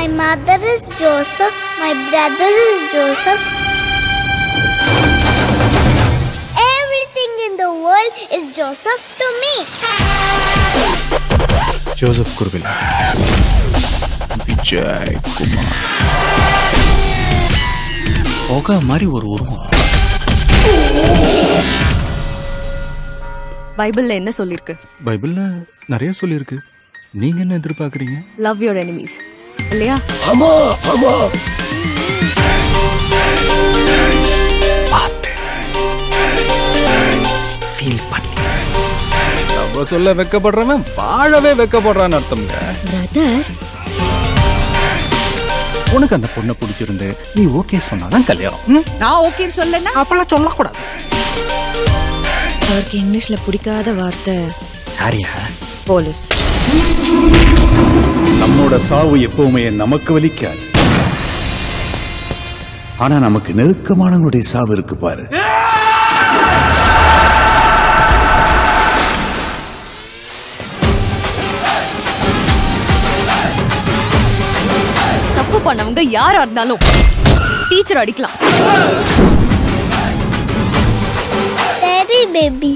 My mother is Joseph. My brother is Joseph. Everything in the world is Joseph to me. Joseph Kurvila. Vijay Kumar. போக மாதிரி ஒரு உருவம். பைபிள்ல என்ன சொல்லிருக்கு? பைபிள்ல நிறைய சொல்லியிருக்கு. நீங்க என்ன எதிர்பார்க்கறீங்க? லவ் யுவர் எனிமீஸ் இல்லையா? ஆமா ஆமா. பாத்து ஃபீல் பண்ணி நம்ம சொல்ல வெக்கப்படுறவன் வாழவே வெக்கப்படுறான்னு அர்த்தம்ங்க. பிரதர், உனக்கு அந்த பொண்ணை பிடிச்சிருந்து நீ ஓகே சொன்னாதான் கல்யாணம். நான் ஓகேன்னு சொல்லனா அப்பெல்லாம் சொல்லக்கூடாது. அவருக்கு இங்கிலீஷ்ல பிடிக்காத வார்த்தை யாரியா? போலீஸ். நம்மோட சாவு எப்பவுமே நமக்கு வலிக்காது, ஆனா நமக்கு நெருக்கமானவங்களுடைய சாவு இருக்கு பாரு. தப்பு பண்ணவங்க யாரா இருந்தாலும் டீச்சர் அடிக்கலாம். Daddy baby.